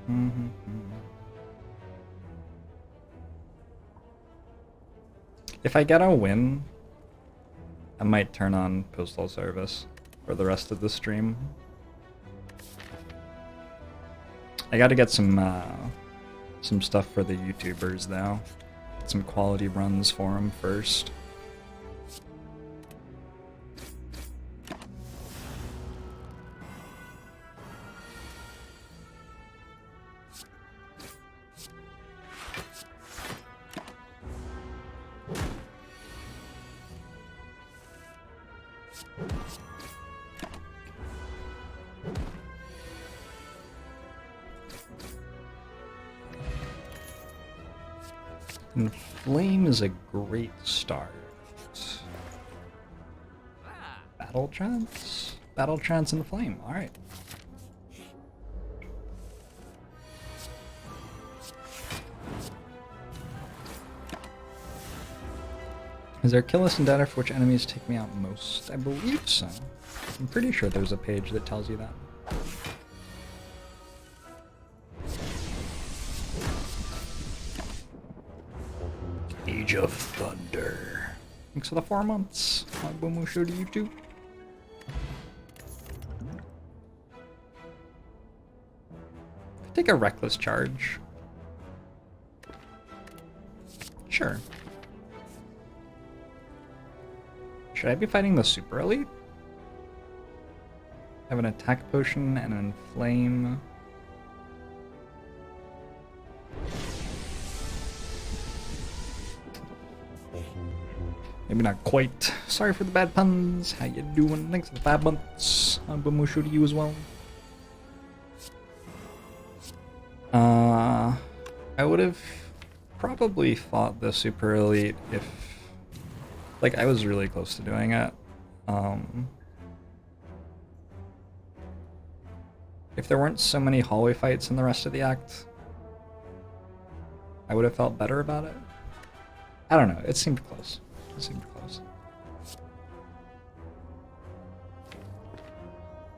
Mhm. If I get a win, I might turn on postal service for the rest of the stream. I gotta get some stuff for the YouTubers though. Some quality runs for them first. And Flame is a great start. Battle Trance? Battle Trance and Flame, alright. Is there kill list and data for which enemies take me out most? I believe so. I'm pretty sure there's a page that tells you that. Age of Thunder. Thanks for the 4 months. My Boom show to you too. Take a reckless charge. Sure. Should I be fighting the super elite? I have an attack potion and an inflame. Maybe not quite. Sorry for the bad puns. How you doing? Thanks for the 5 months. I'm Bamushu to you as well. I would have probably fought the super elite if, like, I was really close to doing it. If there weren't so many hallway fights in the rest of the act, I would have felt better about it. I don't know. It seemed close. It seemed close.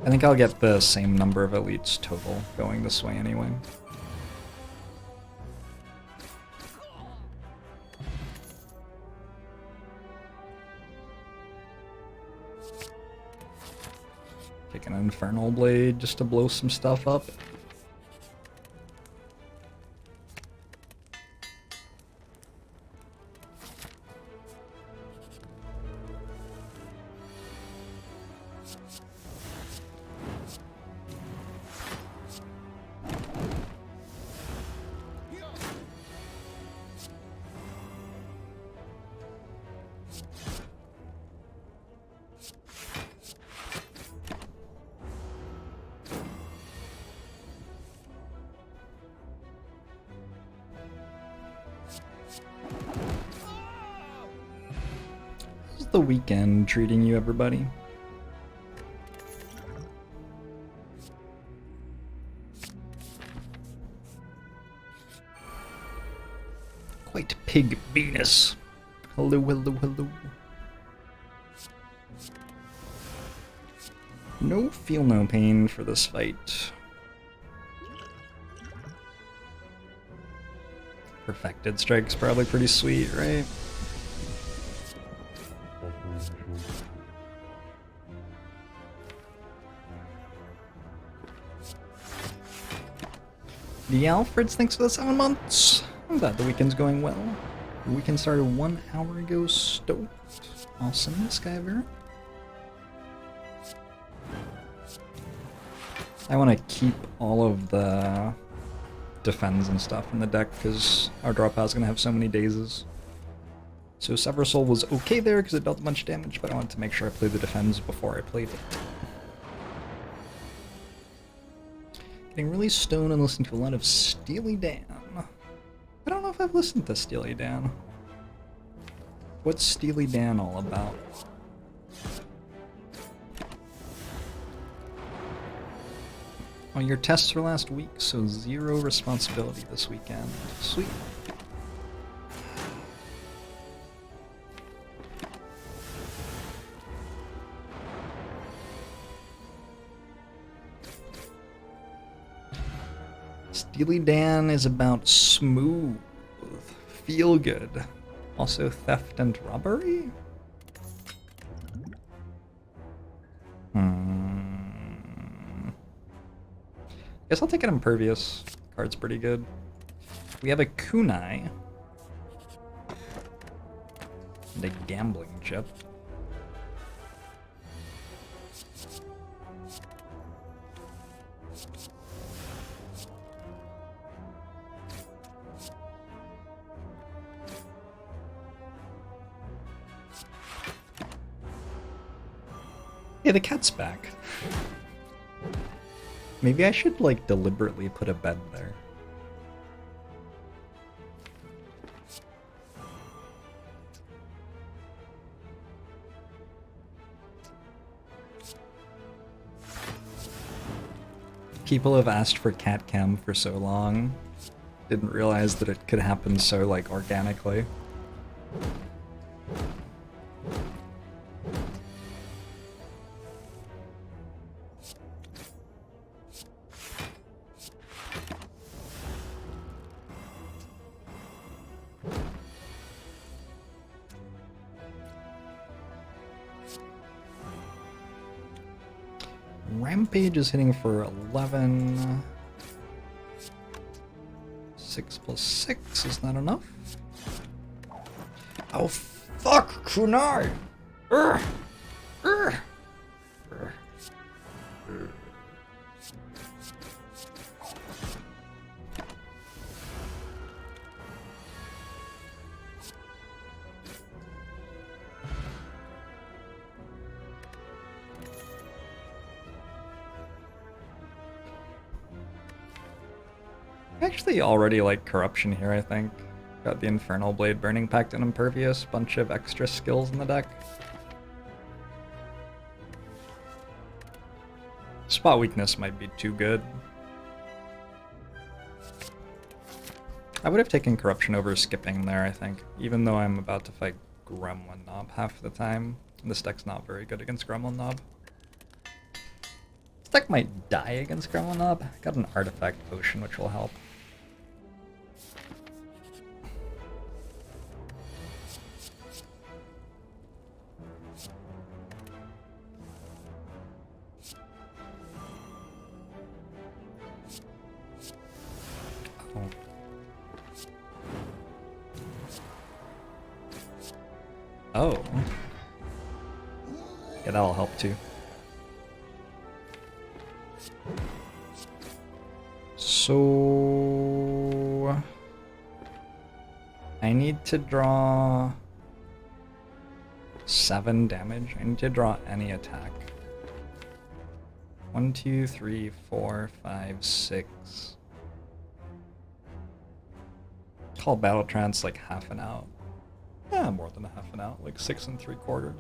I think I'll get the same number of elites total going this way anyway. Take an Infernal Blade just to blow some stuff up. How's the weekend treating you, everybody? Quite Pig Venus. Hello, hello, hello. No feel no pain for this fight. Perfected Strike's probably pretty sweet, right? The Alfreds, thanks for the 7 months. I'm glad the weekend's going well. The weekend started 1 hour ago, stoked. Awesome, Skyver. I want to keep all of the defends and stuff in the deck because our draw pile is going to have so many dazes. So Sever Soul was okay there because it dealt a bunch of damage, but I wanted to make sure I played the defends before I played it. Getting really stoned and listening to a lot of Steely Dan. I don't know if I've listened to Steely Dan. What's Steely Dan all about? Oh, your tests were last week, so 0 responsibility this weekend. Sweet. Steely Dan is about smooth, feel good. Also theft and robbery? Guess I'll take an impervious. Card's pretty good. We have a kunai. And a gambling chip. Hey, the cat's back. Maybe I should, like, deliberately put a bed there. People have asked for cat cam for so long. Didn't realize that it could happen so, like, organically. Rampage is hitting for 11. 6 plus 6, is that enough? Oh, fuck, Kunai! Urgh. Urgh. Urgh. Urgh. Actually already like corruption here, I think. Got the Infernal Blade, Burning Pact, and Impervious. Bunch of extra skills in the deck. Spot weakness might be too good. I would have taken corruption over skipping there, I think. Even though I'm about to fight Gremlin Knob half the time. This deck's not very good against Gremlin Knob. This deck might die against Gremlin Knob. Got an artifact potion which will help. Oh. Yeah, that'll help too. So I need to draw 7 damage. I need to draw any attack. 1, 2, 3, 4, 5, 6. Call Battle Trance like half an out. Yeah, more than a half an out, like 6 3/4.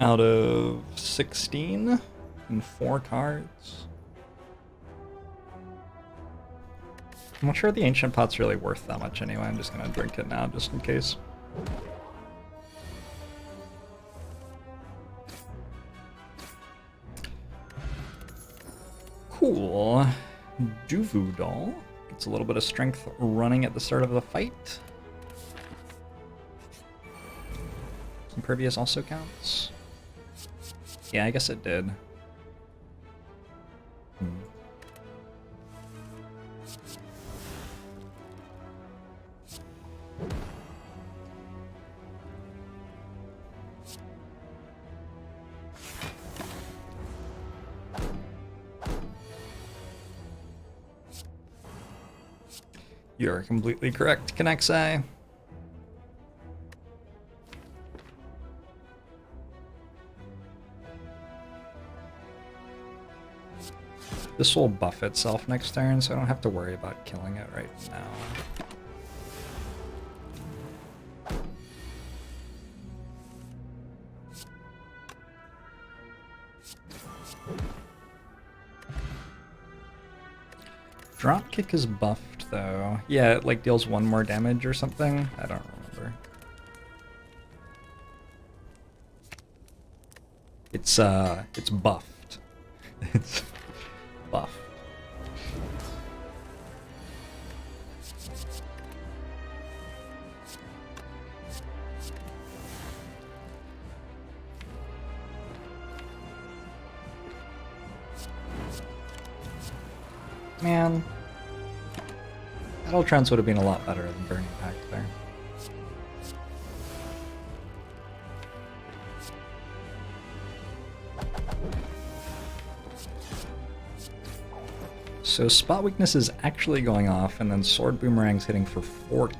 Out of 16 and 4 cards. I'm not sure the Ancient Pot's really worth that much anyway. I'm just gonna drink it now just in case. Cool. Juvu Doll gets a little bit of strength running at the start of the fight. Impervious also counts. Yeah, I guess it did. You're completely correct, Kanexai. This will buff itself next turn, so I don't have to worry about killing it right now. Dropkick is buffed though. Yeah, it like deals 1 more damage or something. I don't remember. It's buffed. It's buffed. Man. Battle Trance would have been a lot better than Burning Pact there. So Spot Weakness is actually going off, and then Sword Boomerang's hitting for 40.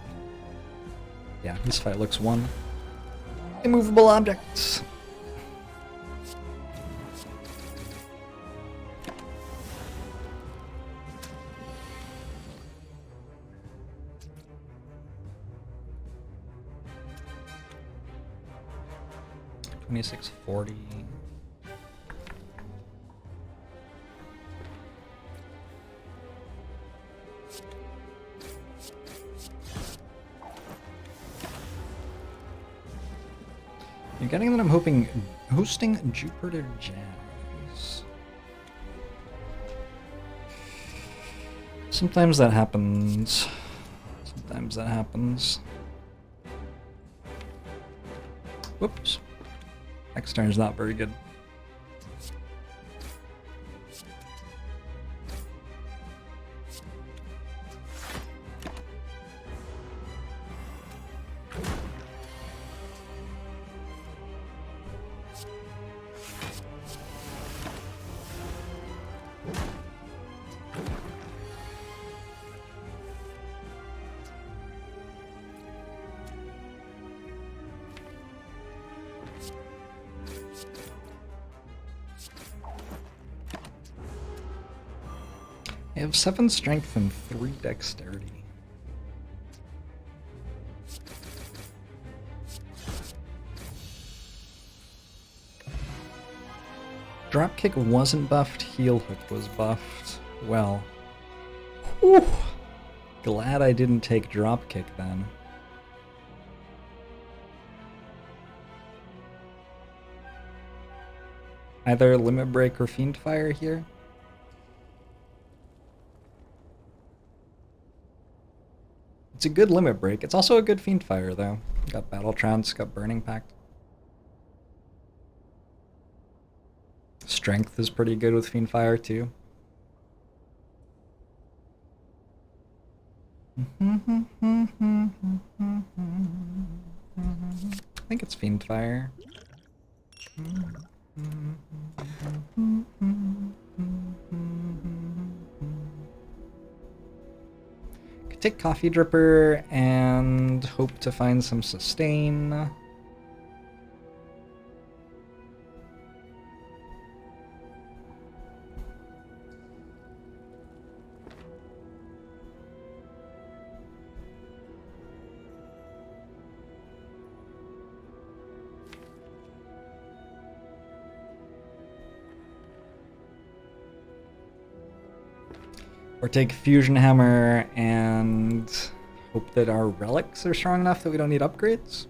Yeah, this fight looks one. Immovable objects! $26.40. You're getting that I'm hosting Jupiter Jazz. Sometimes that happens. Sometimes that happens. Whoops. Next turn's not very good. I have 7 strength and 3 dexterity. Dropkick wasn't buffed, heel hook was buffed. Well, whew, glad I didn't take dropkick then. Either limit break or fiend fire here. It's a good limit break. It's also a good fiend fire though. Got battle trance, got burning pact. Strength is pretty good with fiend fire too. I think it's fiend fire. Could take Coffee Dripper and hope to find some sustain. Or take Fusion Hammer and hope that our relics are strong enough that we don't need upgrades.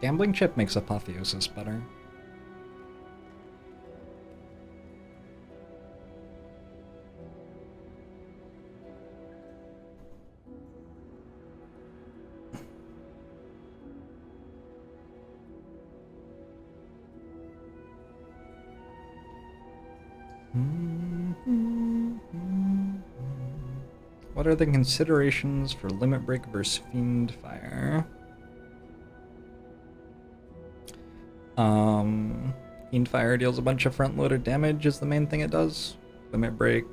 Gambling Chip makes Apotheosis better. What are the considerations for Limit Break versus Fiend Fire? Fiend Fire deals a bunch of front-loaded damage is the main thing it does. Limit Break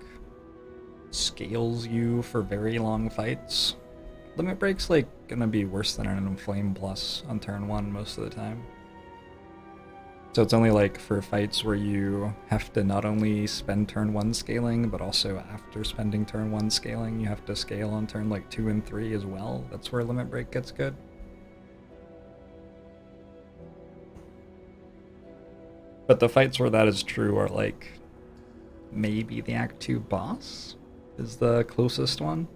scales you for very long fights. Limit Break's like gonna be worse than an Inflame Plus on turn 1 most of the time. So it's only like for fights where you have to not only spend turn 1 scaling, but also after spending turn 1 scaling, you have to scale on turn like 2 and 3 as well. That's where Limit Break gets good. But the fights where that is true are like maybe the Act 2 boss is the closest one.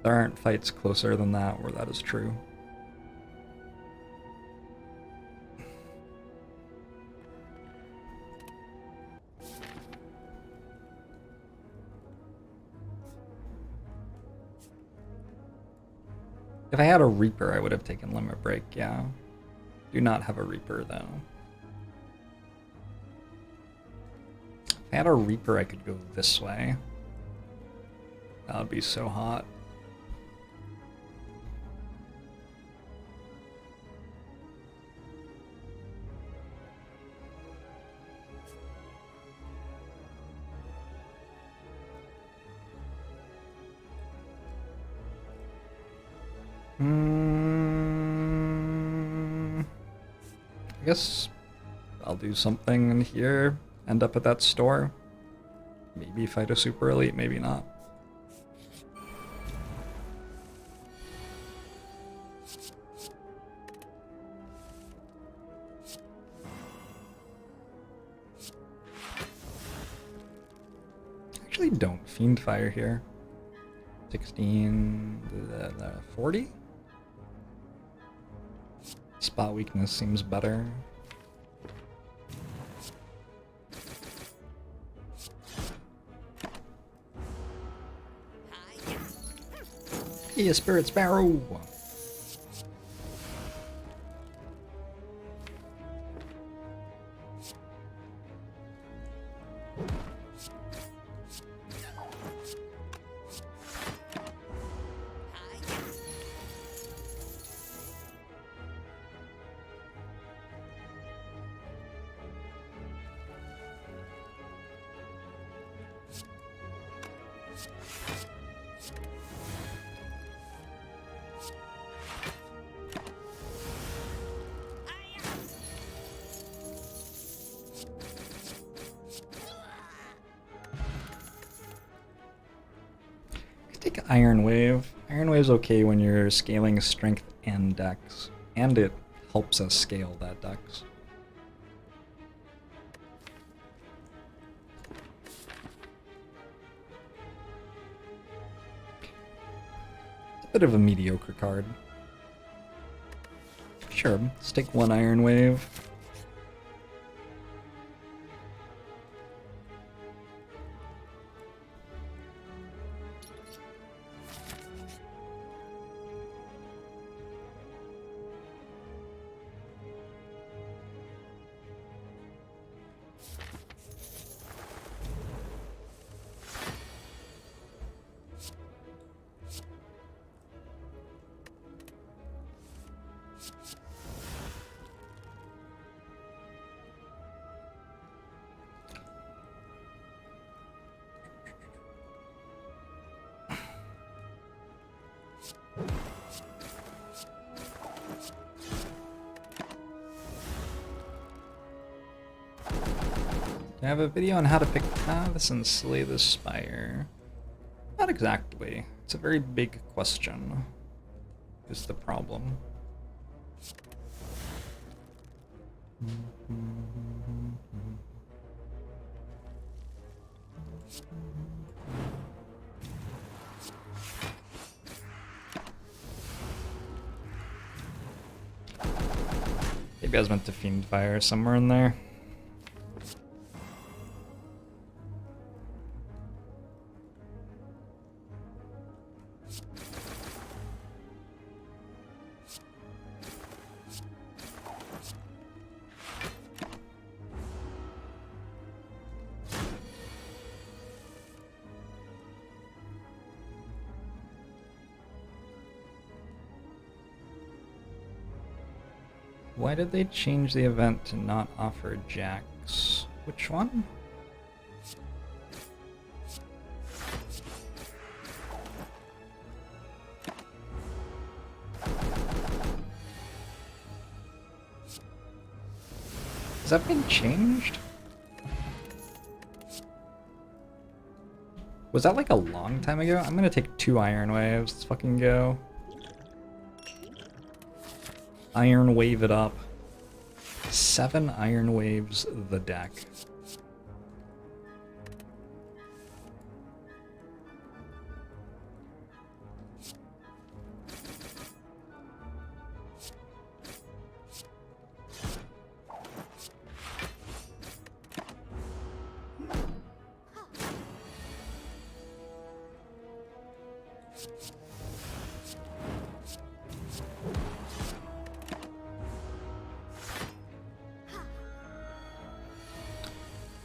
There aren't fights closer than that where that is true. If I had a Reaper, I would have taken Limit Break, yeah. Do not have a Reaper, though. If I had a Reaper, I could go this way. That would be so hot. I guess I'll do something in here, end up at that store. Maybe fight a super elite, maybe not. Actually don't Fiend Fire here. 16, 40? Spot weakness seems better. Hey, a Spirit Sparrow! Take Ironwave. Ironwave's okay when you're scaling strength and dex, and it helps us scale that dex. It's a bit of a mediocre card. Sure, let's take one Ironwave. I have a video on how to pick paths and slay the Spire. Not exactly. It's a very big question, is the problem. Maybe I was meant to Fiend Fire somewhere in there. Why did they change the event to not offer jacks? Which one? Has that been changed? Was that like a long time ago? I'm gonna take 2 Ironwaves. Let's fucking go. Ironwave it up. 7 Ironwaves the deck.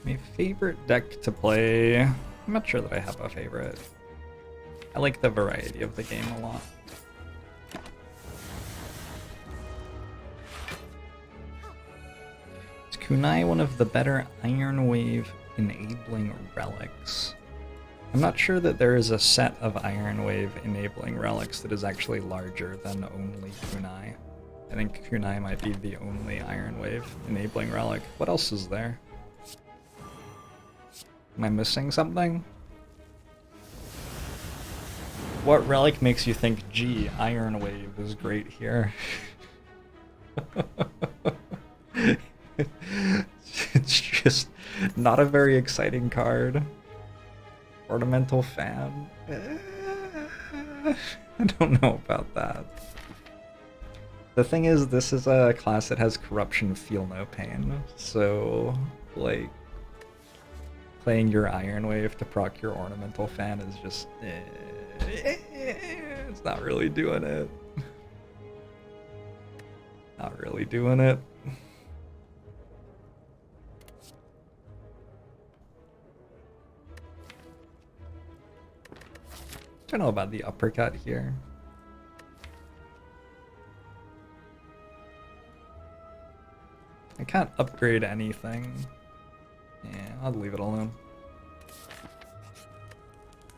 My favorite deck to play... I'm not sure that I have a favorite. I like the variety of the game a lot. Is Kunai one of the better Ironwave enabling relics? I'm not sure that there is a set of Ironwave enabling relics that is actually larger than only Kunai. I think Kunai might be the only Ironwave enabling relic. What else is there? Am I missing something? What relic makes you think, gee, Ironwave is great here? It's just not a very exciting card. Ornamental Fan? I don't know about that. The thing is, this is a class that has Corruption Feel No Pain, so, like, playing your Ironwave to proc your Ornamental Fan is just... it's not really doing it. Not really doing it. I don't know about the uppercut here. I can't upgrade anything. Yeah, I'll leave it alone.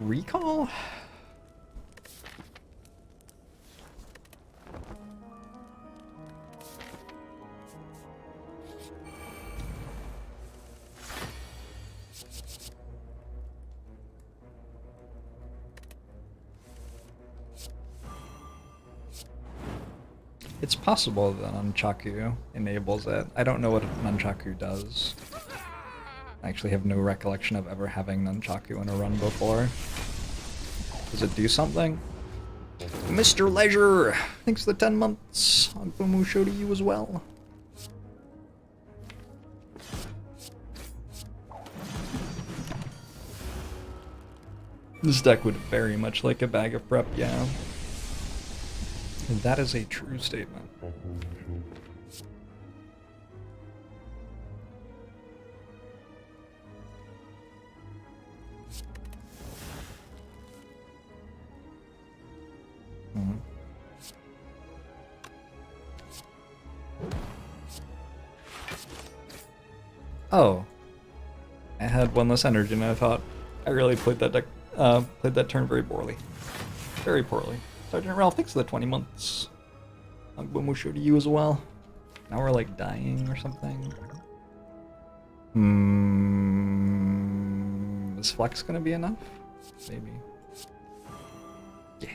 Recall? It's possible that Nunchaku enables it. I don't know what Nunchaku does. I actually have no recollection of ever having Nunchaku in a run before. Does it do something? Mr. Leisure! Thanks for the 10 months. Agbomu show to you as well. This deck would very much like a bag of prep, yeah. And that is a true statement. Mm-hmm. Oh. I had one less energy and I thought I really played that deck, played that turn very poorly. Very poorly. Sergeant Ralph, thanks for the 20 months. Agbomusho to you as well. Now we're like dying or something. Is Flex gonna be enough? Maybe. Yeah.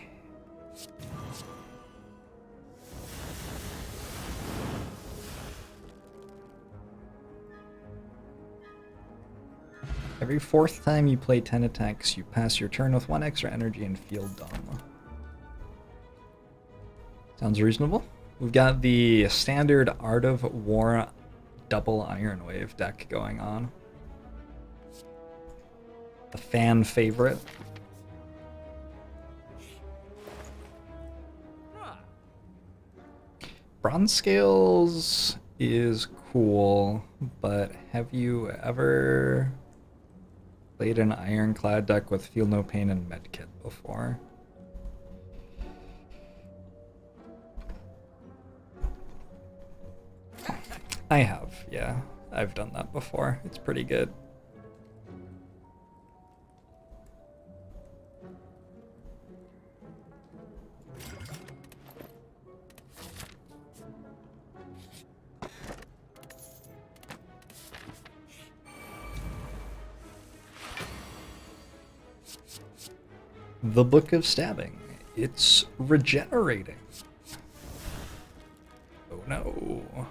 Every 4th time you play 10 attacks, you pass your turn with 1 extra energy and feel dumb. Sounds reasonable. We've got the standard Art of War double Ironwave deck going on. A fan favorite. Bronze Scales is cool, but have you ever played an Ironclad deck with Feel No Pain and Medkit before? I have, yeah. I've done that before. It's pretty good. The Book of Stabbing. It's regenerating. Oh no.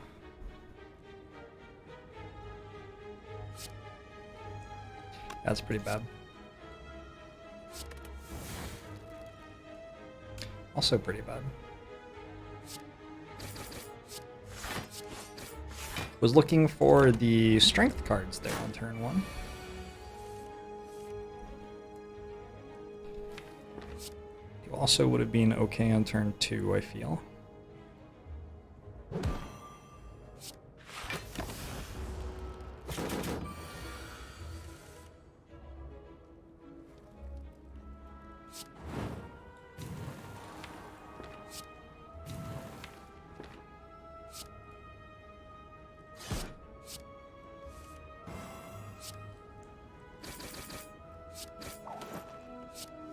That's pretty bad. Also pretty bad. Was looking for the strength cards there on turn 1. You also would have been okay on turn 2, I feel.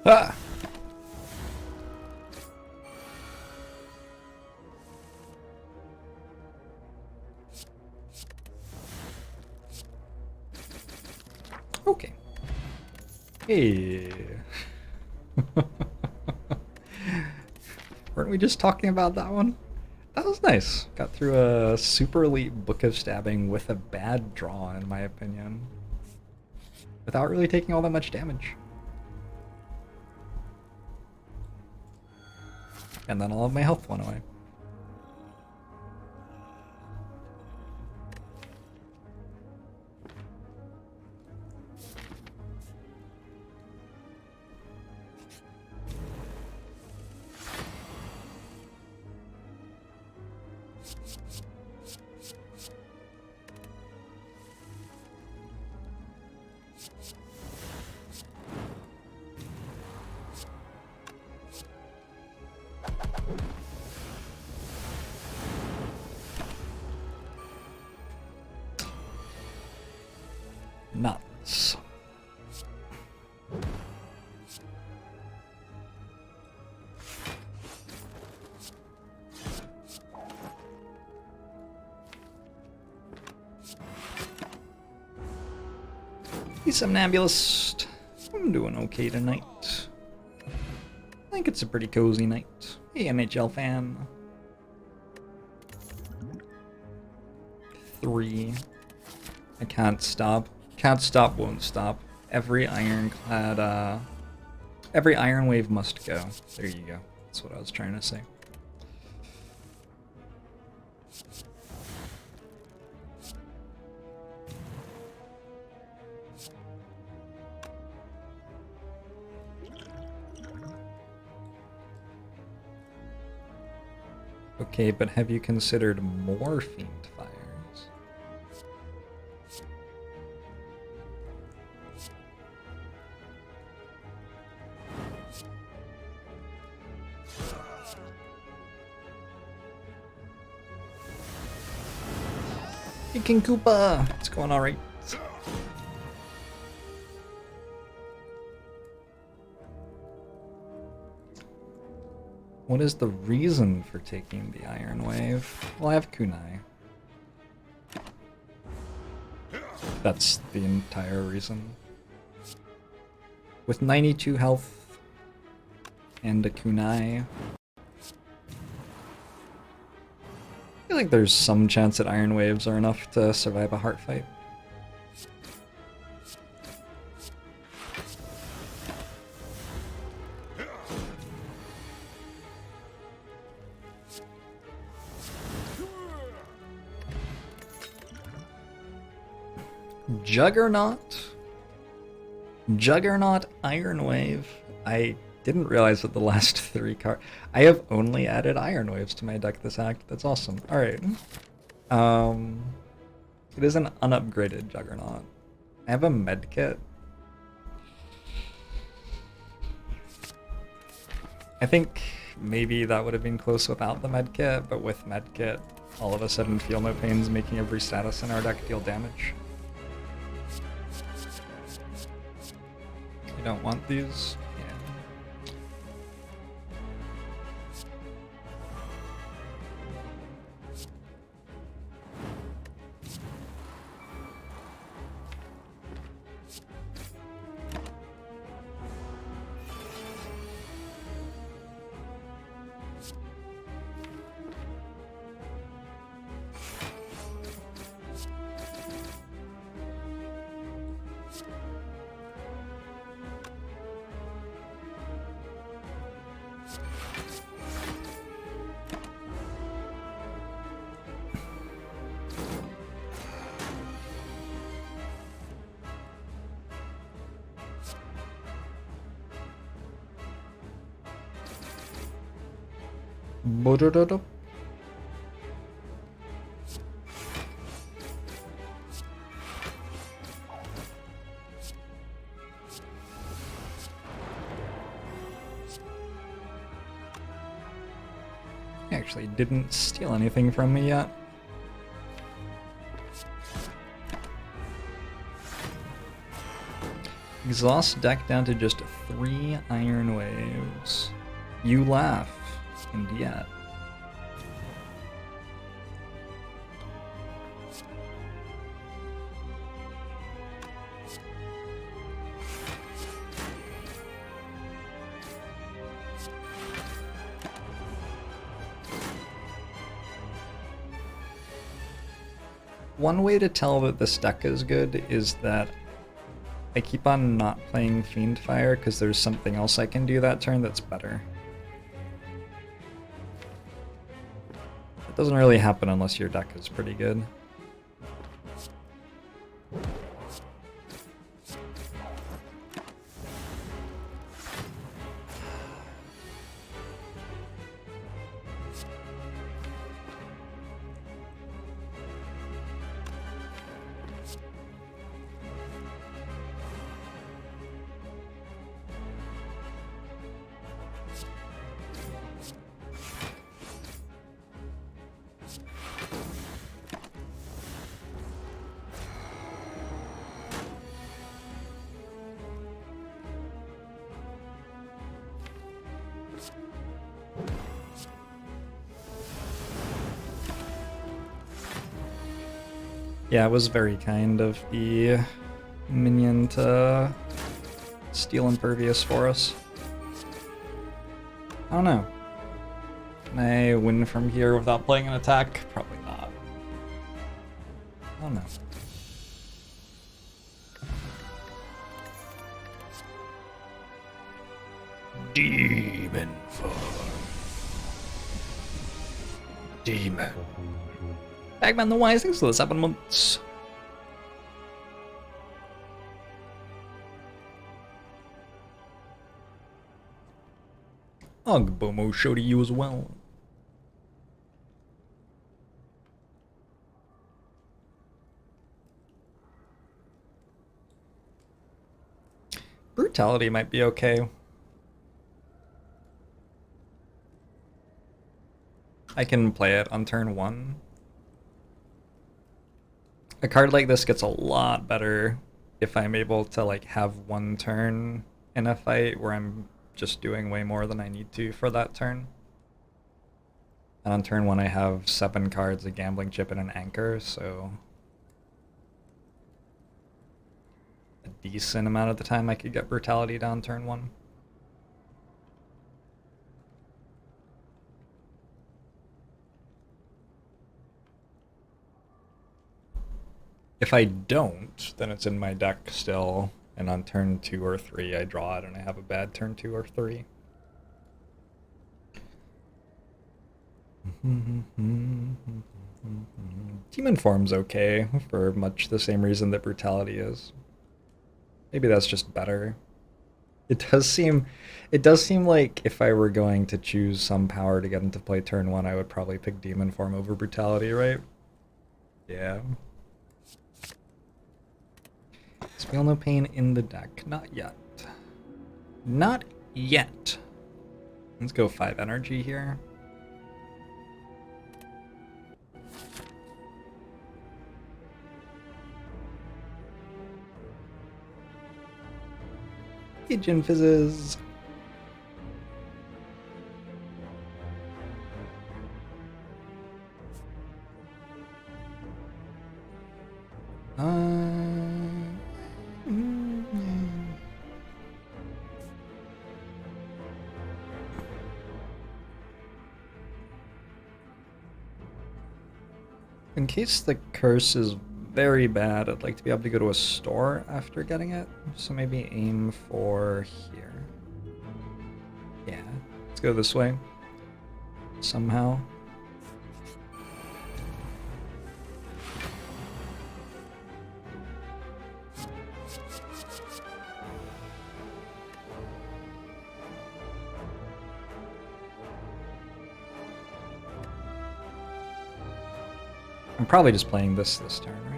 Ah! Okay. Hey. Weren't we just talking about that one? That was nice. Got through a super elite Book of Stabbing with a bad draw, in my opinion. Without really taking all that much damage. And then all of my health went away. Nuts. He's somnambulist. I'm doing okay tonight. I think it's a pretty cozy night. Hey, NHL fan. 3. I can't stop. Can't stop, won't stop. Every Ironclad, every Ironwave must go. There you go. That's what I was trying to say. Okay, but have you considered more Fiend Fires? Hey, King Koopa! What's going on, right? What is the reason for taking the Ironwave? Well, I have Kunai. That's the entire reason. With 92 health and a Kunai, I feel like there's some chance that Ironwaves are enough to survive a heart fight. Juggernaut Ironwave. I didn't realize that the last 3 cards. I have only added Ironwaves to my deck this act. That's awesome. All right. It is an unupgraded Juggernaut. I have a medkit. I think maybe that would have been close without the medkit, but with medkit, all of a sudden Feel No Pain's making every status in our deck deal damage. You don't want these? Yeah. I actually didn't steal anything from me yet. Exhaust deck down to just 3 Ironwaves. You laugh, and yet. One way to tell that this deck is good is that I keep on not playing Fiendfire because there's something else I can do that turn that's better. It doesn't really happen unless your deck is pretty good. Yeah, it was very kind of the minion to steal Impervious for us. I don't know. Can I win from here without playing an attack? Probably not. I don't know. Demon form. Demon. Bagman the Wise, thanks for the 7 months. Ogbomo show to you as well. Brutality might be okay. I can play it on turn 1. A card like this gets a lot better if I'm able to like have one turn in a fight where I'm just doing way more than I need to for that turn. And on turn 1 I have 7 cards, a gambling chip, and an anchor, so a decent amount of the time I could get brutality down turn 1. If I don't, then it's in my deck still, and on turn 2 or 3 I draw it and I have a bad turn 2 or 3. Demon Form's okay, for much the same reason that Brutality is. Maybe that's just better. It does seem like if I were going to choose some power to get into play turn 1, I would probably pick Demon Form over Brutality, right? Yeah. Feel no pain in the deck. Not yet. Not yet. Let's go 5 energy here. Pigeon Fizzes. In case the curse is very bad, I'd like to be able to go to a store after getting it. So maybe aim for here. Yeah, let's go this way. Somehow. I'm probably just playing this turn, right?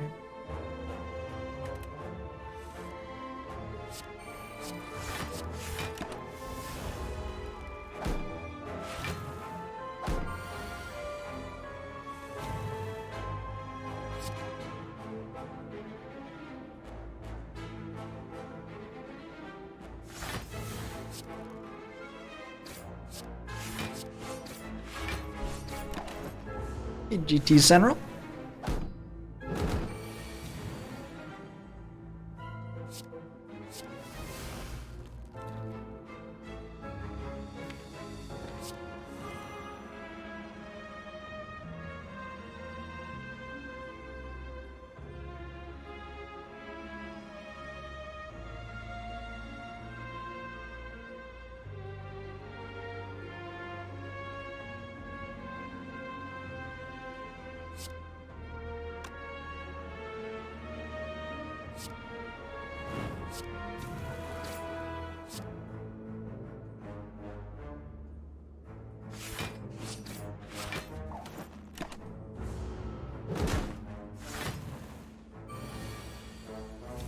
Hey, GT Central.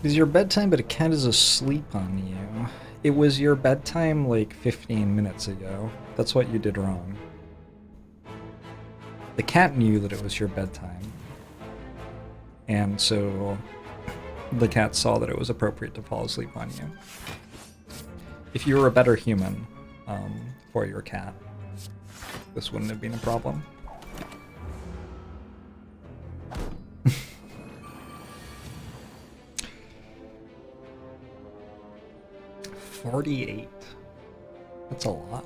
It is your bedtime, but a cat is asleep on you. It was your bedtime like 15 minutes ago. That's what you did wrong. The cat knew that it was your bedtime. And so the cat saw that it was appropriate to fall asleep on you. If you were a better human for your cat, this wouldn't have been a problem. 48. That's a lot.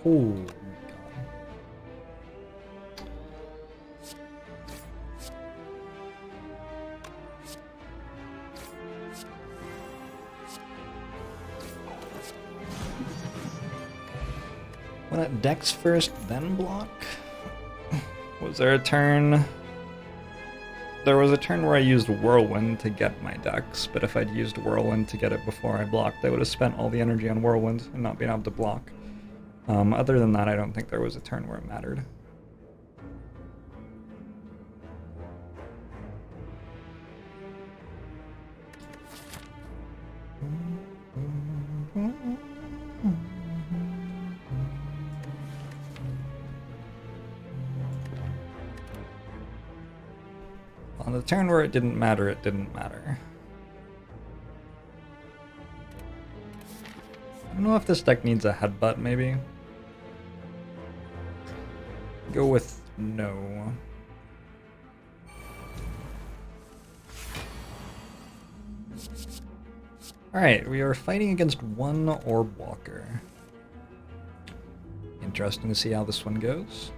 Oh my god. Went at Dex first, then block? Was there a turn? There was a turn where I used Whirlwind to get my Dex, but if I'd used Whirlwind to get it before I blocked, I would have spent all the energy on Whirlwind and not been able to block. Other than that, I don't think there was a turn where it mattered. On the turn where it didn't matter, it didn't matter. I don't know if this deck needs a headbutt, maybe. Go with no. Alright, we are fighting against one Orb Walker. Interesting to see how this one goes.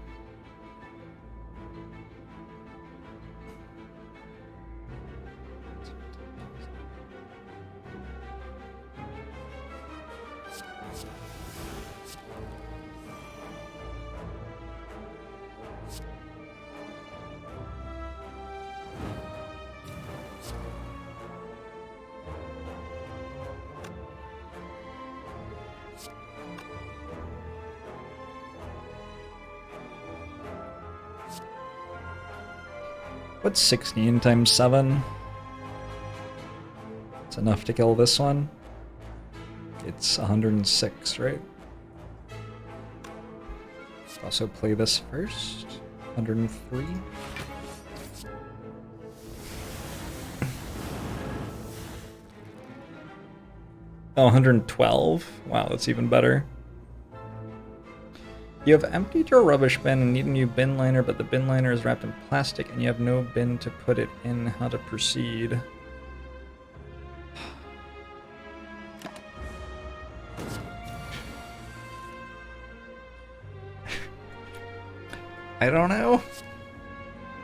What's 16 times 7? It's enough to kill this one. It's 106, right? Also play this first. 103. Oh, 112? Wow, that's even better. You have emptied your rubbish bin and need a new bin liner, but the bin liner is wrapped in plastic and you have no bin to put it in. How to proceed? I don't know.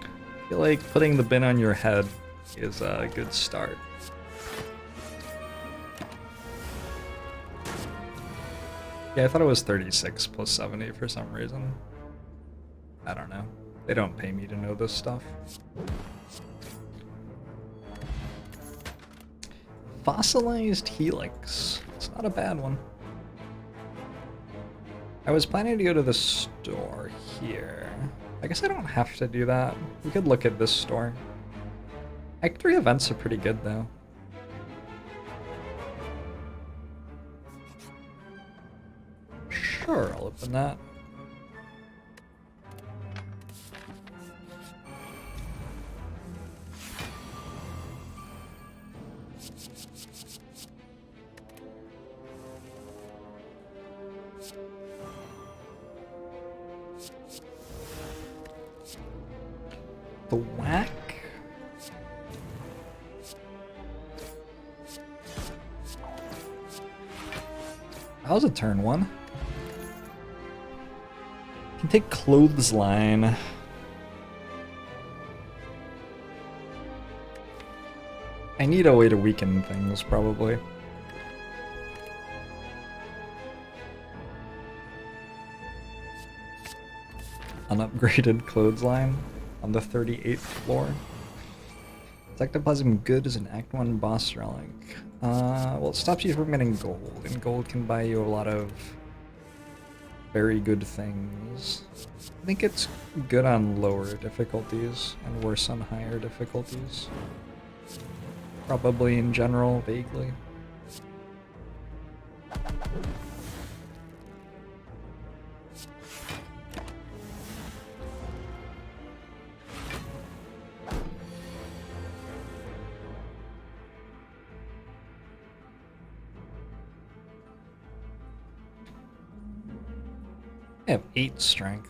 I feel like putting the bin on your head is a good start. Yeah, I thought it was 36 plus 70 for some reason. I don't know. They don't pay me to know this stuff. Fossilized Helix. It's not a bad one. I was planning to go to the store here. I guess I don't have to do that. We could look at this store. Act 3 events are pretty good though. Sure, I'll open that. the whack. That was a turn 1. Can take Clothesline. I need a way to weaken things, probably. Unupgraded Clothesline on the 38th floor. Is Ectoplasm good as an Act 1 boss relic? Well, it stops you from getting gold, and gold can buy you a lot of very good things. I think it's good on lower difficulties and worse on higher difficulties. Probably in general, vaguely. I have 8 strength.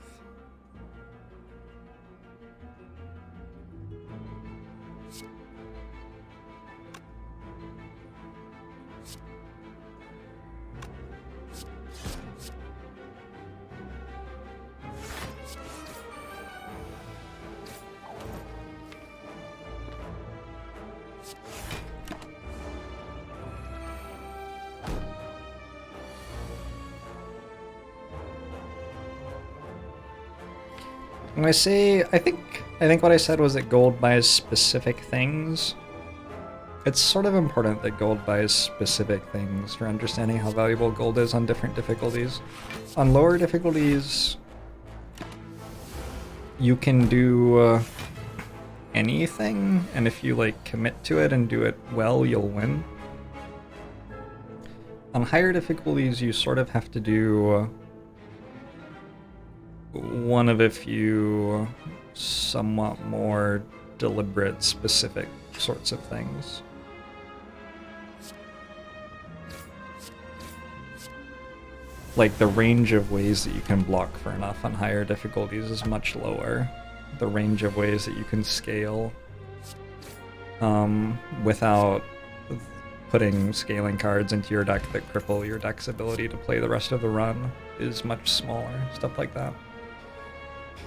When I say, I think what I said was that gold buys specific things. It's sort of important that gold buys specific things for understanding how valuable gold is on different difficulties. On lower difficulties, you can do anything, and if you like commit to it and do it well, you'll win. On higher difficulties, you sort of have to do one of a few somewhat more deliberate, specific sorts of things. Like, the range of ways that you can block for enough on higher difficulties is much lower. The range of ways that you can scale without putting scaling cards into your deck that cripple your deck's ability to play the rest of the run is much smaller, stuff like that.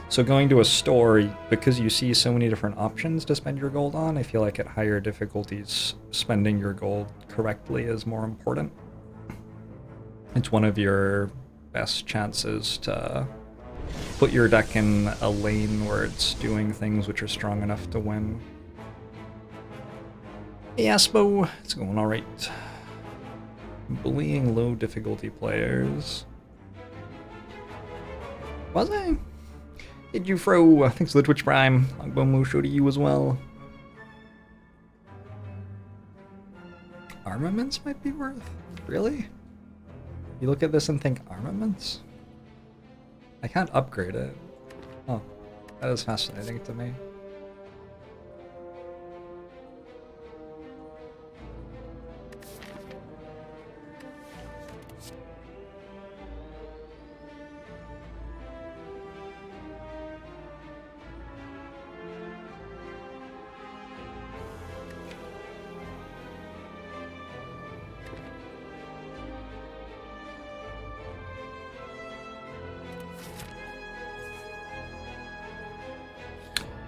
So going to a store, because you see so many different options to spend your gold on, I feel like at higher difficulties, spending your gold correctly is more important. It's one of your best chances to put your deck in a lane where it's doing things which are strong enough to win. Hey Aspo, it's going alright. Bullying low difficulty players. Was I? Did you throw? Thanks for the Twitch Prime. Longbow show to you as well. Armaments might be worth? Really? You look at this and think armaments? I can't upgrade it. Oh, that is fascinating to me.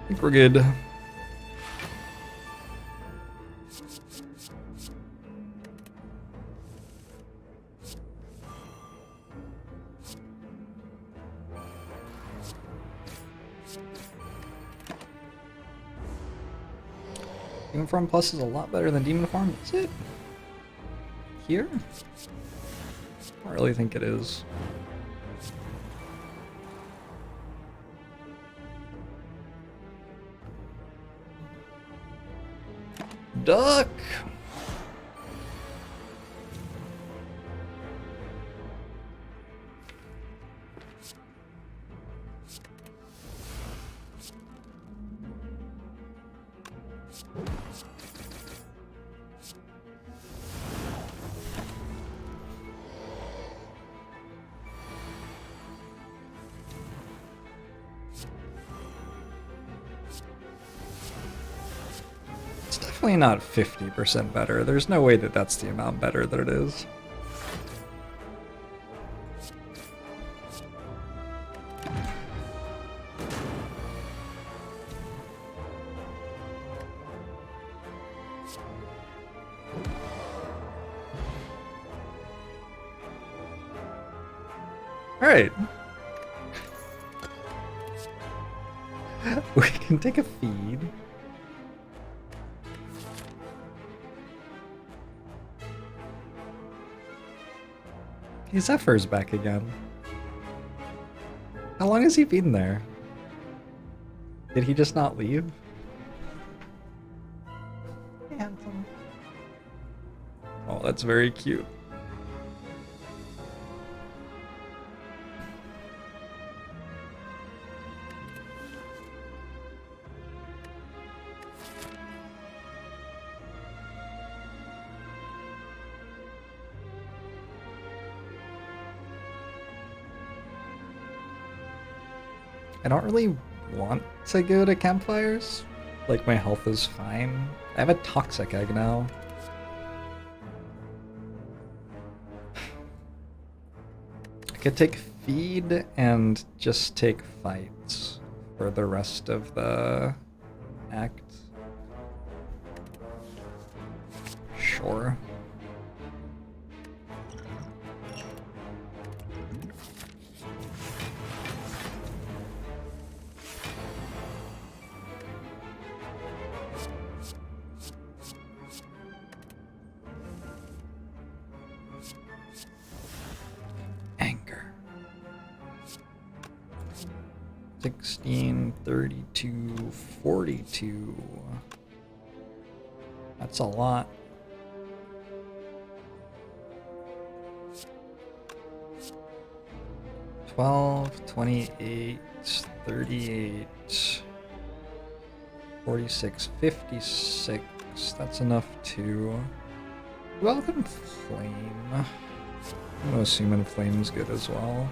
I think we're good. Demon Form Plus is a lot better than Demon Form, is it? Here? I don't really think it is. Duck! definitely not 50% better. There's no way that that's the amount better that it is. Alright. We can take a feed. Hey, Zephyr's back again. How long has he been there? Did he just not leave? Handsome. Oh, that's very cute. I don't really want to go to campfires. Like, my health is fine. I have a toxic egg now. I could take feed and just take fights for the rest of the act. Sure. Anger. 16, 32, 42. That's a lot. $12, 28, 38, 46, 56. That's enough to welcome Flame. I'm gonna assume Inflame's good as well.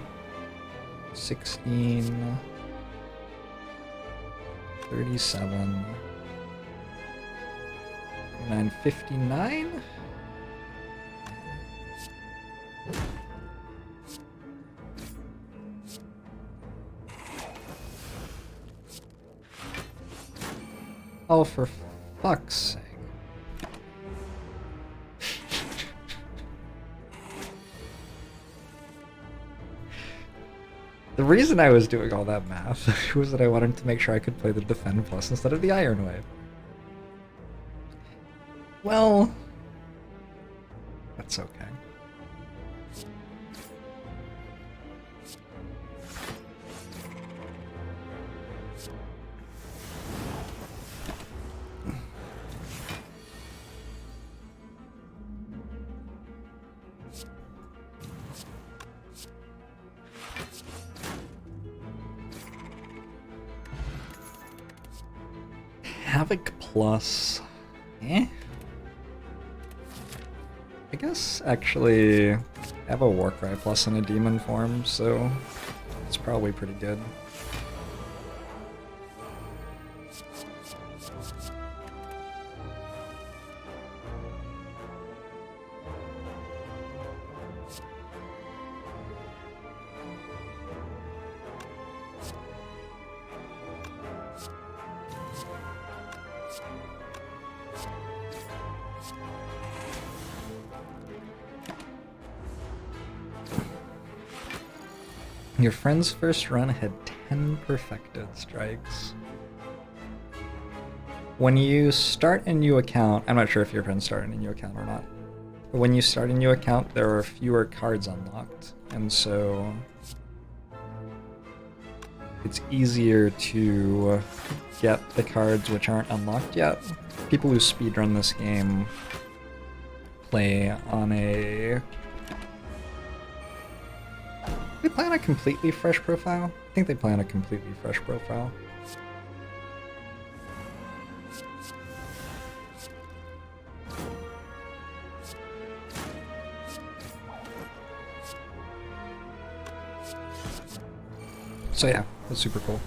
16, 37, 959. Oh, for fuck's sake. The reason I was doing all that math was that I wanted to make sure I could play the Defend Plus instead of the Ironwave. Well, that's okay. Havoc Plus. Eh? I guess actually I have a Warcry Plus in a demon form, so it's probably pretty good. Your friend's first run had 10 perfected strikes. When you start a new account, I'm not sure if your friends start a new account or not, but when you start a new account, there are fewer cards unlocked, and so it's easier to get the cards which aren't unlocked yet. People who speedrun this game play on a... They play on a completely fresh profile? I think they play on a completely fresh profile. So yeah, that's super cool.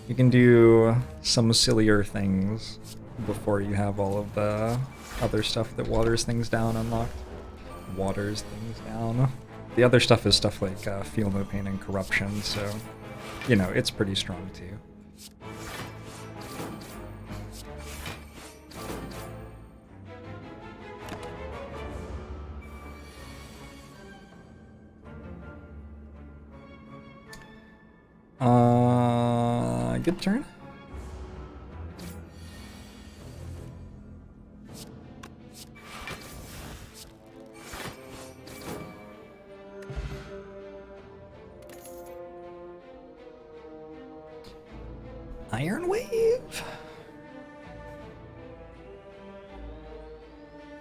You can do some sillier things before you have all of the other stuff that waters things down unlocked. Waters things down. The other stuff is stuff like Feel No Pain and Corruption, so, you know, it's pretty strong too. Good turn. Ironwave?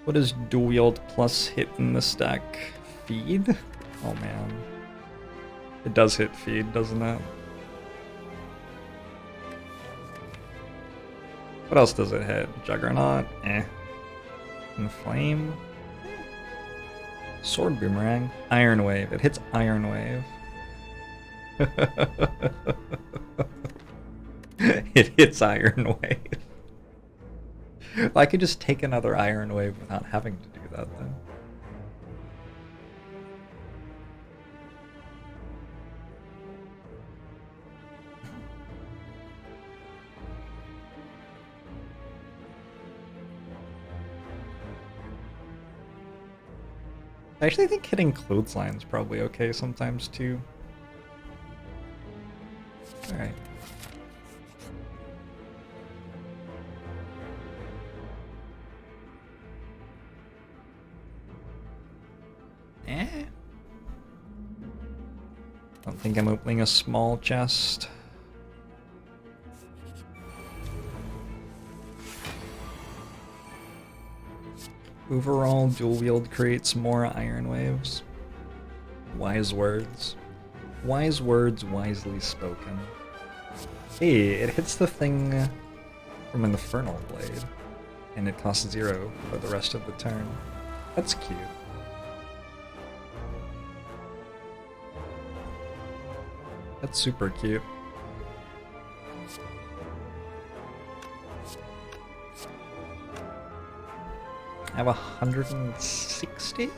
What is dual wield plus hit in the stack? Feed? Oh man. It does hit feed, doesn't it? What else does it hit? Juggernaut? Eh. Inflame? Sword Boomerang? Ironwave. It hits Ironwave. It hits Ironwave. I could just take another Ironwave without having to do that then. I actually think hitting Clothesline's probably okay sometimes too. Alright. Don't think I'm opening a small chest. Overall, dual wield creates more Iron Waves. Wise words. Wise words wisely spoken. Hey, it hits the thing from an Infernal Blade, and it costs 0 for the rest of the turn. That's cute. That's super cute. I have 160?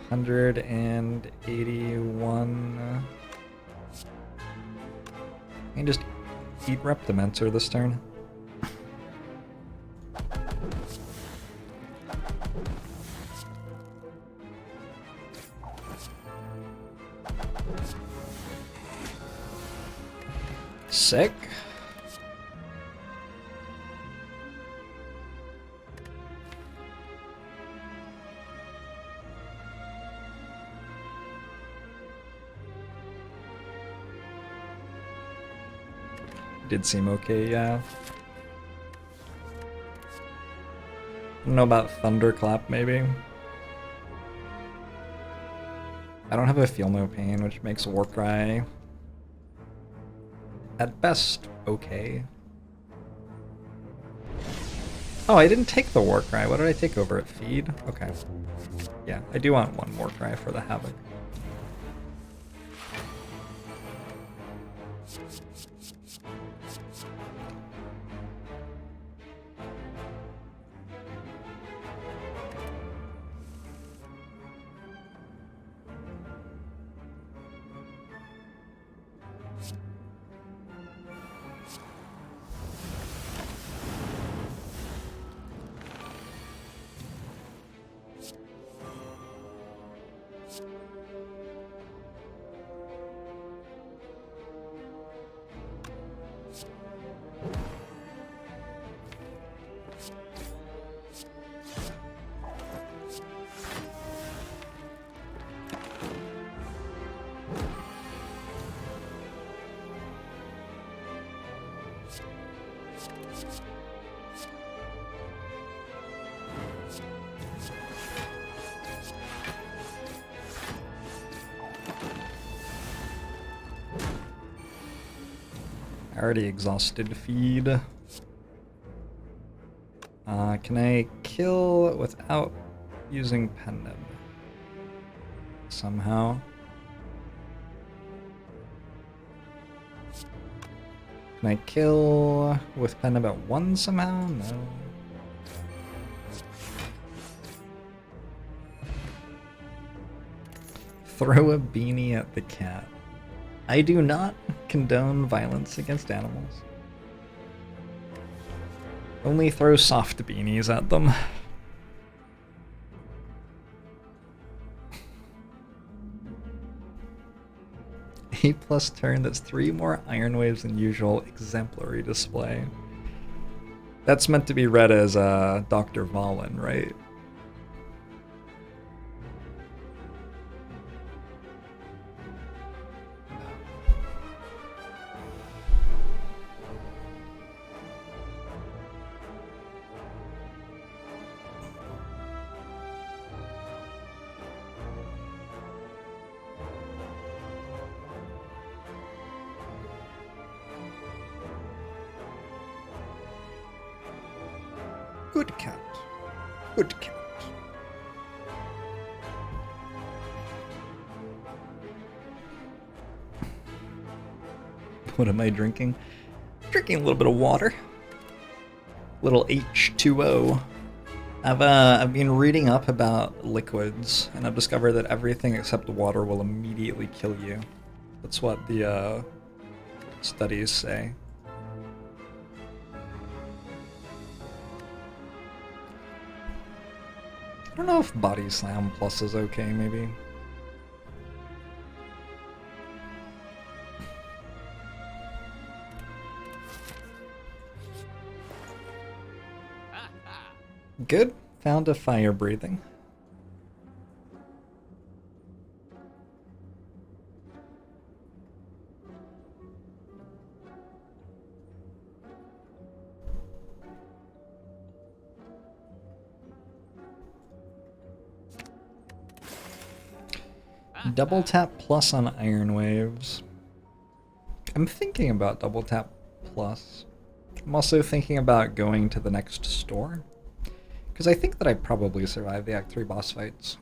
$181. I can just eat Reptimentor this turn. Sick. Did seem okay, yeah. I don't know about Thunderclap, maybe. I don't have a Feel No Pain, which makes Warcry at best okay. Oh, I didn't take the Warcry. What did I take over at Feed? Okay. Yeah, I do want one Warcry for the Havoc. I already exhausted Feed. Can I kill without using Pen Nib? somehow. Can I kill with pen about 1 somehow? No. Throw a beanie at the cat. I do not condone violence against animals. Only throw soft beanies at them. A+ turn, that's 3 more Ironwaves than usual. Exemplary display. That's meant to be read as Dr. Valen, right? Good cat. Good cat. What am I drinking? Drinking a little bit of water. Little H2O. I've been reading up about liquids, and I've discovered that everything except water will immediately kill you. That's what the studies say. I don't know if Body Slam Plus is okay, maybe. Good. Found a fire breathing. Double tap plus on Ironwaves. I'm thinking about double tap plus. I'm also thinking about going to the next store, because I think that I probably survived the Act 3 boss fights.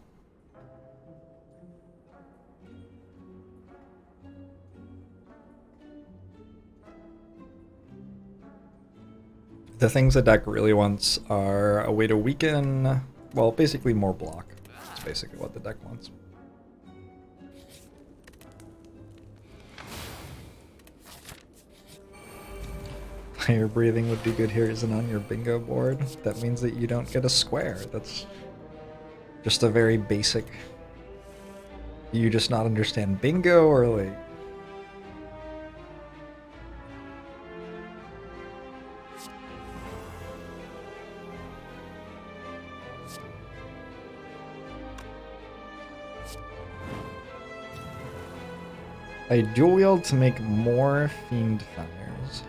The things the deck really wants are a way to weaken, well, basically more block. That's basically what the deck wants. Fire breathing would be good here, isn't on your bingo board. That means that you don't get a square. That's just a very basic... You just not understand bingo, or like... I dual wield to make more Fiend Fires.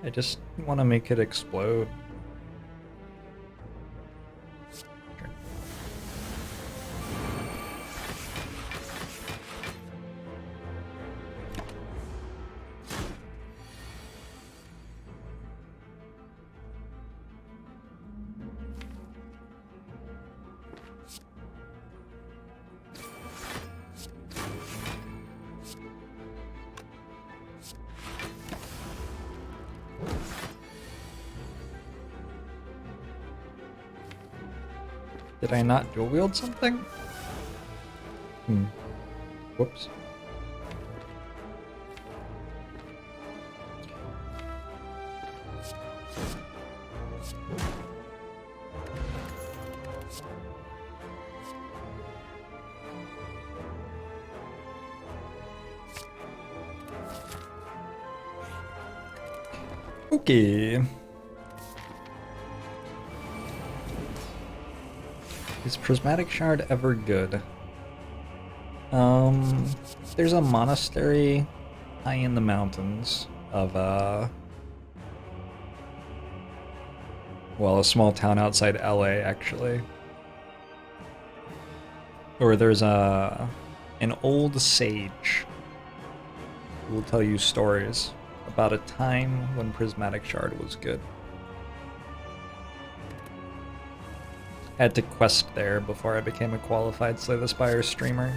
I just want to make it explode. Sure. Did I not dual wield something? Whoops. Okay. Is Prismatic Shard ever good? There's a monastery high in the mountains of well, a small town outside LA actually, where there's an old sage who will tell you stories about a time when Prismatic Shard was good. I had to quest there before I became a qualified Slay the Spire streamer.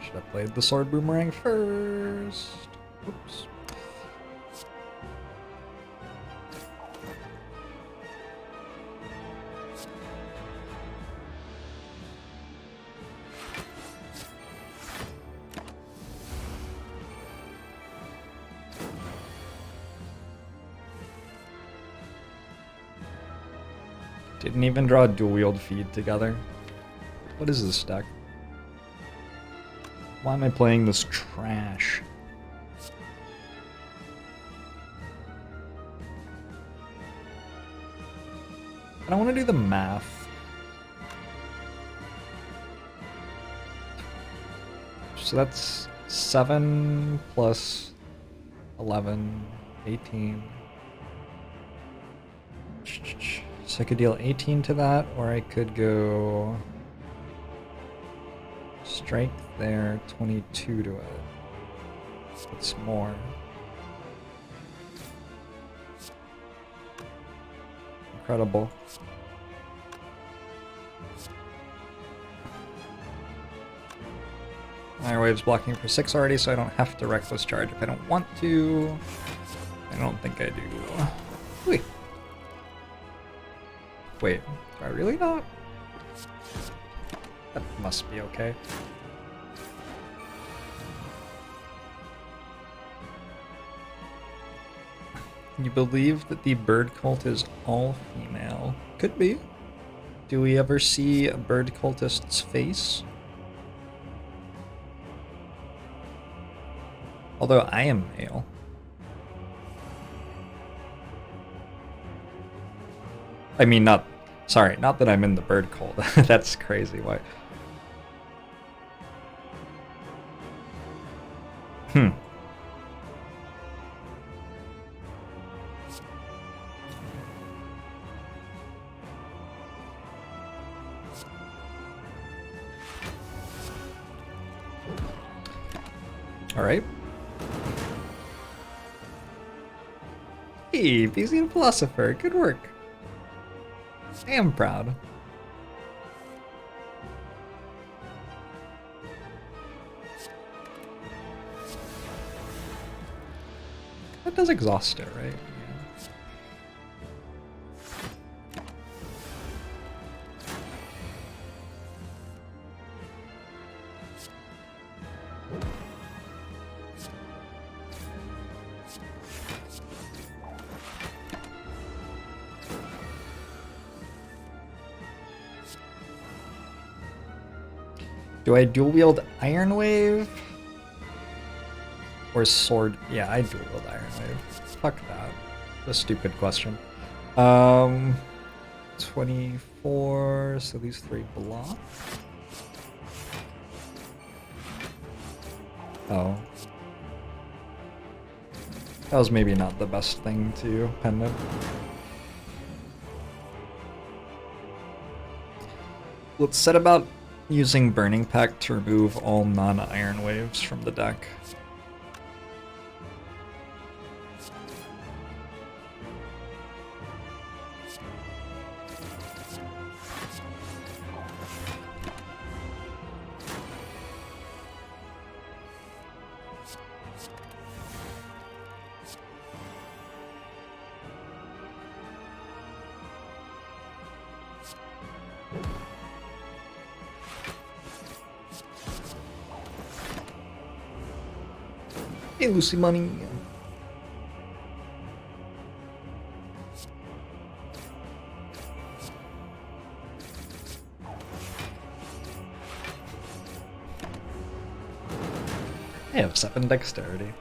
Should have played the sword boomerang first. Oops. Didn't even draw a dual wield feed together. What is this deck? Why am I playing this trash? I don't want to do the math. So that's 7 plus 11, 18. So I could deal 18 to that, or I could go strike there, 22 to it. It's more. Incredible. Ironwave's blocking for 6 already, so I don't have to Reckless Charge if I don't want to. I don't think I do. Wait. Wait, do I really not? That must be okay. You believe that the bird cult is all female? Could be. Do we ever see a bird cultist's face? Although I am male. I mean, not that I'm in the bird cult. That's crazy. Why? All right. Hey, Bayesian Philosopher, good work. I am proud. That does exhaust it, right? Do I dual wield Ironwave? Or sword? Yeah, I dual wield Ironwave. Fuck that. A stupid question. 24, so these 3 block. Oh. That was maybe not the best thing to pendant. Let's set about using Burning Pact to remove all non-Iron Waves from the deck. Hey, Lucy Money. I have 7 dexterity.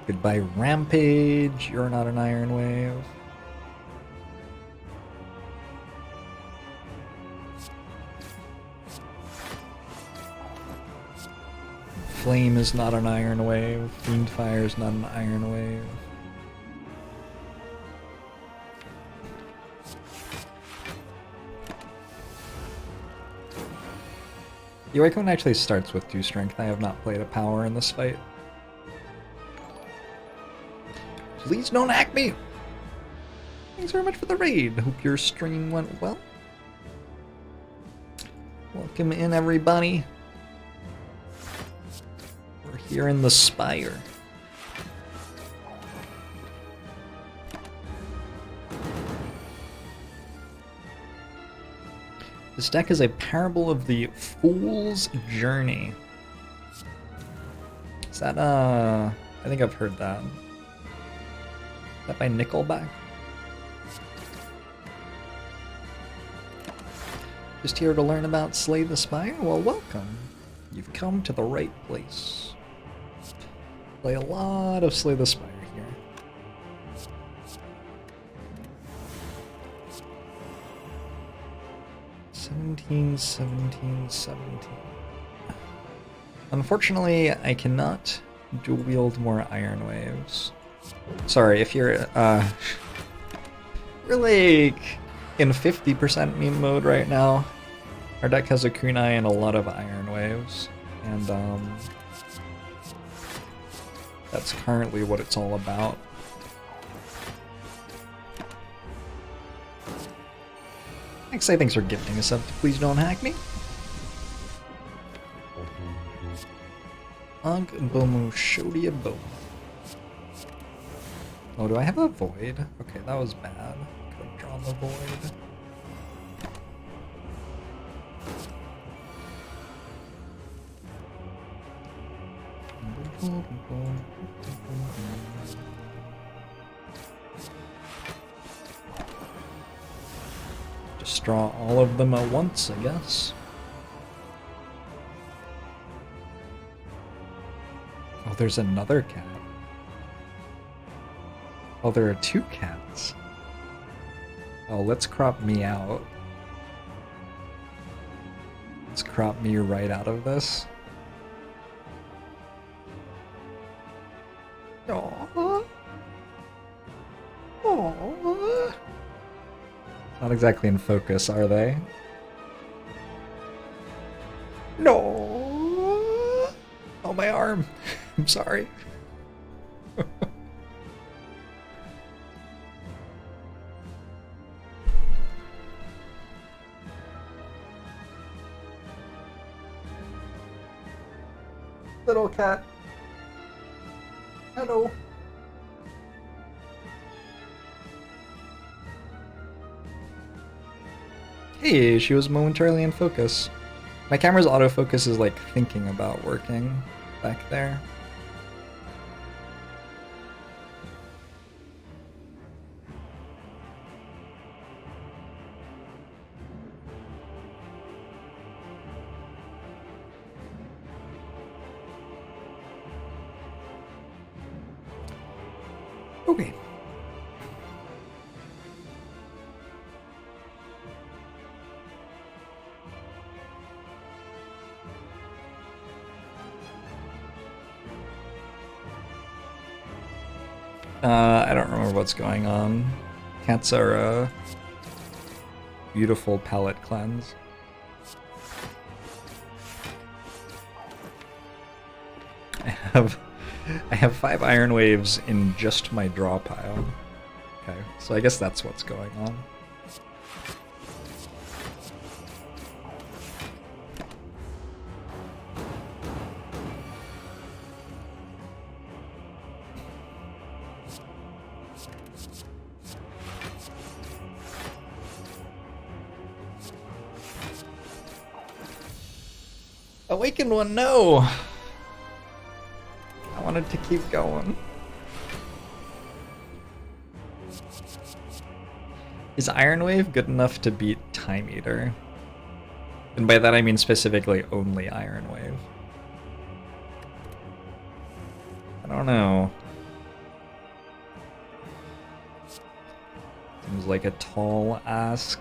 Goodbye, Rampage. You're not an Ironwave. Flame is not an Ironwave. Fiendfire is not an Ironwave. Yoikon actually starts with 2 strength. I have not played a power in this fight. Please don't hack me! Thanks very much for the raid. Hope your stream went well. Welcome in, everybody. We're here in the Spire. This deck is a parable of the Fool's Journey. Is that, I think I've heard that. Is that by Nickelback? Just here to learn about Slay the Spire? Well, welcome. You've come to the right place. Play a lot of Slay the Spire here. $17. Unfortunately, I cannot dual wield more Ironwaves. Sorry, if you're we're like in 50% meme mode right now. Our deck has a kunai and a lot of Ironwaves, and that's currently what it's all about. XA, thanks for gifting us up to Please Don't Hack Me. Ugh, Bomu Shodia Boom. Oh, do I have a void? Okay, that was bad. Could have drawn the void. Just draw all of them at once, I guess. Oh, there's another cat. Oh, there are 2 cats. Oh, let's crop me out. Let's crop me right out of this. Aww. Aww. Not exactly in focus, are they? No. Oh, my arm. I'm sorry. Little cat. Hello. Hey, she was momentarily in focus. My camera's autofocus is like thinking about working back there. Okay. I don't remember what's going on. Cats are a beautiful palette cleanse. I have 5 Ironwaves in just my draw pile. Okay, so I guess that's what's going on. Awakened one, no! I wanted to keep going. Is Ironwave good enough to beat Time Eater? And by that I mean specifically only Ironwave. I don't know. Seems like a tall ask.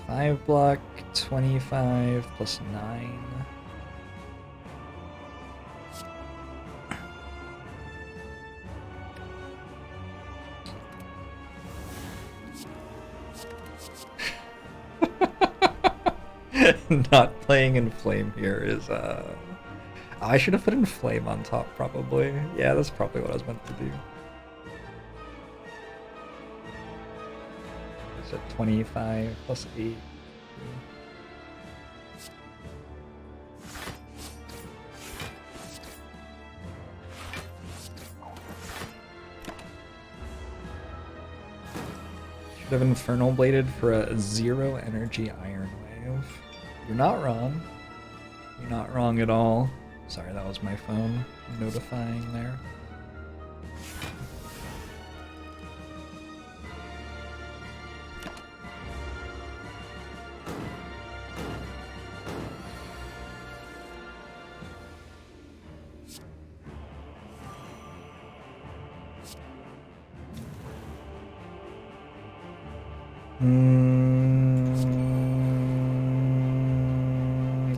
Five block, 25 plus 9. Not playing in flame here is I should have put in flame on top probably. Yeah, that's probably what I was meant to do. It's at 25 plus 8. Should have Infernal Bladed for a 0 energy Ironwave. You're not wrong. You're not wrong at all. Sorry, that was my phone notifying there.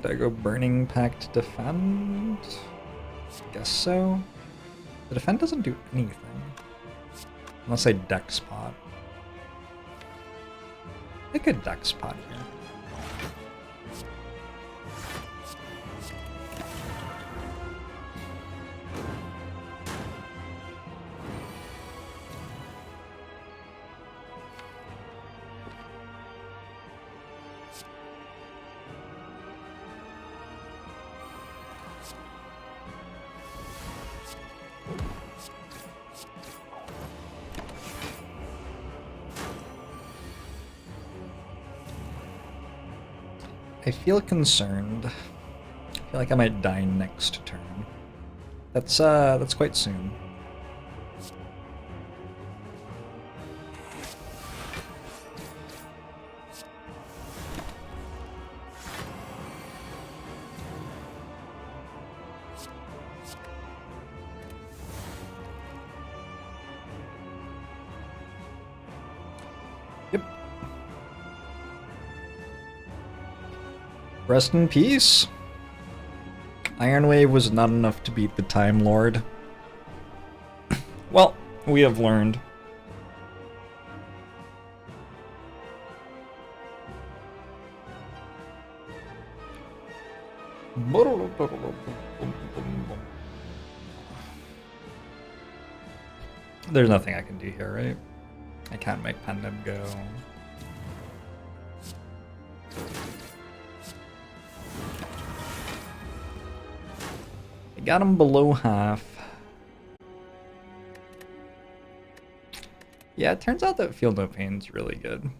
Did I go Burning Pact defend? Guess so. The defend doesn't do anything. Unless I deck spot. I could deck spot here. I feel concerned. I feel like I might die next turn. That's quite soon. Yep. Rest in peace. Ironwave was not enough to beat the Time Lord. Well, we have learned. There's nothing I can do here, right? I can't make Pendant go. I got him below half. Yeah, it turns out that Feel No Pain's really good.